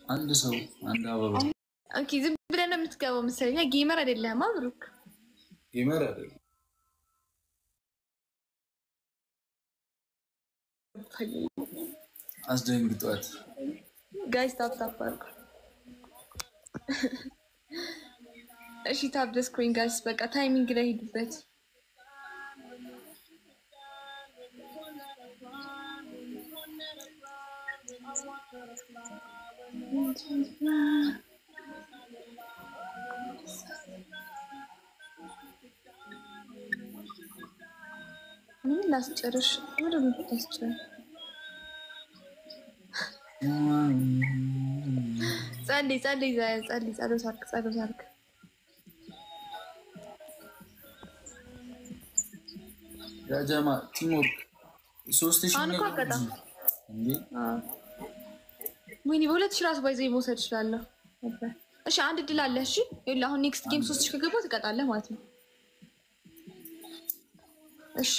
አንድ ሰው አንድ አበባ ኦኬ ዝም ብለህ ነው የምትገባው መሰለኝ ጌመር አይደለህም ብሩክ ጌመር አይደለም አስደንግጧት ጋይስ ታፕ አድርጉ እሺ ታፕ ዘ ስክሪን ጋይስ በቃ ታይሚንግ ላይ ሄዱበት ምን ላስጨርሽ ወደ ምን ታስጨርሽ ጸልይ ጸሎት አድርግ ያ ጀማ ቲሞር 3000 ነው እንዴ ወይኔ በሁለት ሺህ ራስ ባይዘይ መውሰድ ይችላል እሺ አንድ ድል አለ እሺ ይኸውልህ አሁን ኔክስት ጌም 3000 ከገባ ትቀጣለህ ማለት ነው እሺ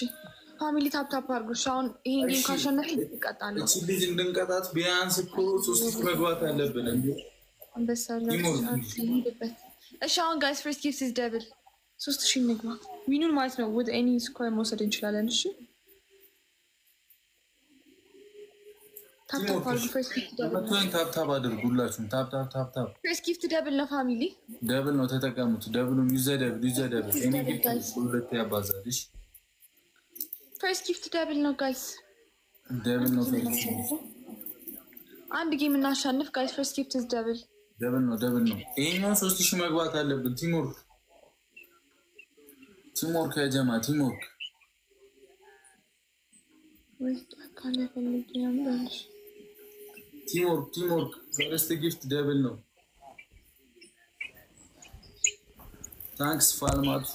ፋሚሊ ታፕ አድርጉ አሁን ይሄን ጌም ካሸነፈ ይቀጣል እቺ ልጅ እንድንቀጣት ቢያንስ እኮ 3000 መግባት አለብን እንዴ አንበሳለሁ እሺ አሁን ጋይስ ፈርስት ጊፍት ኢዝ ደብል 3000 ንግባ ዊኑን ማለት ነው with any score መውሰድ እንችላለን እሺ ታፕ አድርጉ ፈርስት ጊፍት ደብል ታፕ አድርጉላችሁም ታፕ ፈርስት ጊፍት ደብል ነው ፋሚሊ ደብል ነው ተጠቀሙት ደብሉን ዩዘ ደብል እኔ ጊፍት ሁለት ያባዛል እሺ ፈርስት ጊፍት ደብል ነው ጋይስ ደብል ነው አንድ ጌም እናሸንፍ ጋይስ ፈርስት ጊፍት ኢዝ ደብል ነው ይሄኛው 3000 መግባት አለብን ቲሞር ከጀማ ቲሞር ወይ ካለ ፈልግ ያምራልሽ ቲሞር ፈርስት ጊፍት ደብል ነው ታንክስ ፋልማቱ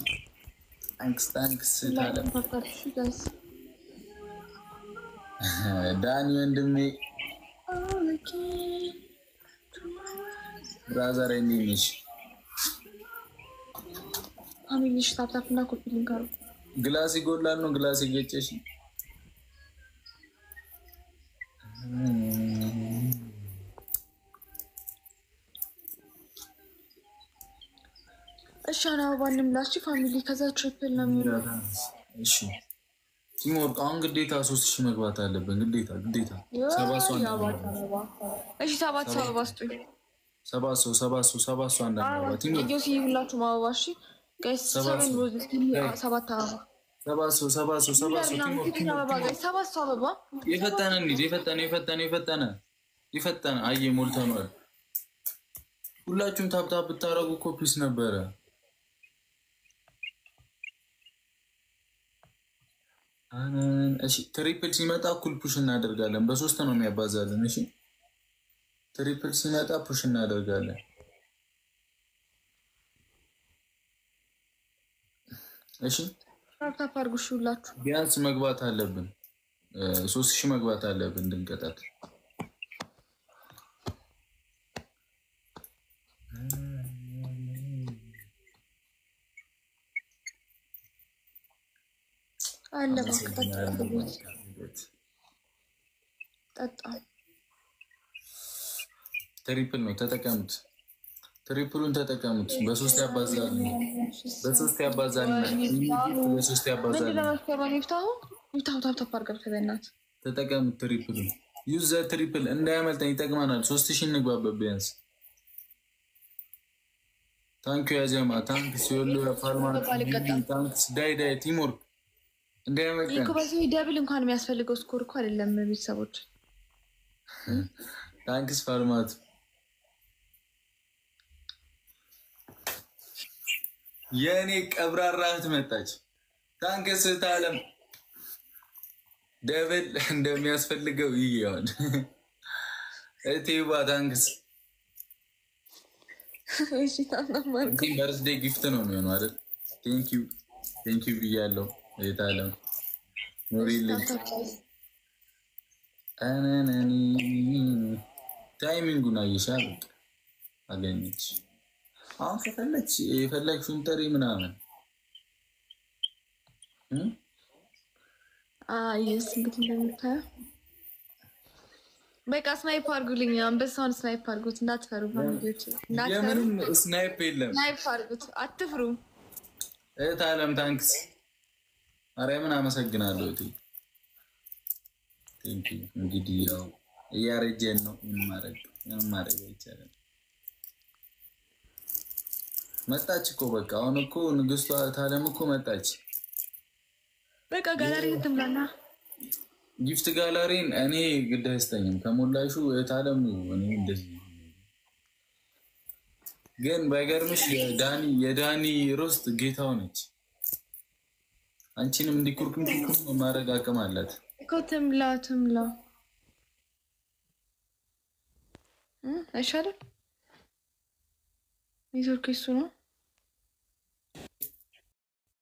ታንክስ ታለም ዳኒ ወንድሜ ብራዘር እንዴሽ ፋሚሊሽ ታፕና ኮፒ ሊንክ አርጉ ግላስ ይጎላል ነው ግላስ ይገጨሽ እሺ አና ባንም ላሽ ፋሚሊ ከዛ ትሪፕል ነው የሚሆነው እሺ ቲሞር አሁን ግዴታ 3000 መግባት አለብን ግዴታ 7 ሰው እሺ 7 ሰው ባስጡኝ 7 ሰው አንዳንድ ቲሞር ጆሲ ሁላችሁ ማባባሽ ጋይስ 7 ሮዝ 7 አበባ 7 ሰው አበባ የፈጠነ አየ ሞልተናል ሁላችሁም ታፕ ብታረጉ ኮፒስ ነበረ እሺ ትሪፕል ሲመጣ ኩል ፑሽ እናደርጋለን በሶስት ነው የሚያባዛልን እሺ ትሪፕል ሲመጣ ፑሽ እናደርጋለን እሺ ታፕ አድርጉ ሁላችሁ ቢያንስ መግባት አለብን 3000 መግባት አለብን እንድንቀጣት አለ ጠጣ ትሪፕል ነው ተጠቀሙት ትሪፕሉን ተጠቀሙት በሶስት ያባዛል ምንድነው ታፕ አድርገው ከበናት ተጠቀሙት ትሪፕሉን ዩዝ ትሪፕል እንዳያመልጠን ይጠቅመናል 3000 እንግባበት ቢያንስ ታንክ ዩ ያጀማ ታንክስ ይወሉ ፋርማት ታንክስ ዳይ ቲሞር እንዳያመልጠን ይኮባዚ ደብል እንኳን የሚያስፈልገው ስኮር እኮ አይደለም ቤተሰቦች ታንክስ ፋርማት የኔ ቀብራራት መጣች ታንክስ ታለም ደብል እንደሚያስፈልገው ይያል እቴባ ታንክስ እሺ ታናማርኩ በርዝዴይ ጊፍት ነው የሚሆነው አይደል ቴንክ ዩ ብያለሁ የታለም ኑሪልኝ አናናኒ ታይሚንጉን አይሻል አገኘች አሁን ከፈለች የፈለግሽውን ጥሪ ምናምን ይስ እንግዲህ እንደምታየው በቃ ስናይፕ አድርጉልኝ። አንበሳውን ስናይፕ አድርጉት። እንዳትፈሩ ፋሚሊዎች፣ እንዳትፈሩ። የምንም ስናይፕ የለም። ስናይፕ አድርጉት፣ አትፍሩ። እህት አለም ታንክስ ማርያምን አመሰግናለሁ። ቴንኪ እንግዲህ ያው እያረጀን ነው። ምን ማድረግ አይቻልም። መጣች እኮ በቃ አሁን እኮ ንግስቷ ታለም እኮ መጣች። በቃ ጋላሪ ትምላና ጊፍት ጋላሪን እኔ ግድ አይስተኝም ከሞላሹ የታለም እኔ እንደዚህ ግን ባይገርምሽ የዳኒ ሮስት ጌታው ነች። አንቺንም እንዲኩርኩም ማድረግ አቅም አላት እኮ። ትምላ አይሻልም? ኔትወርክ እሱ ነው።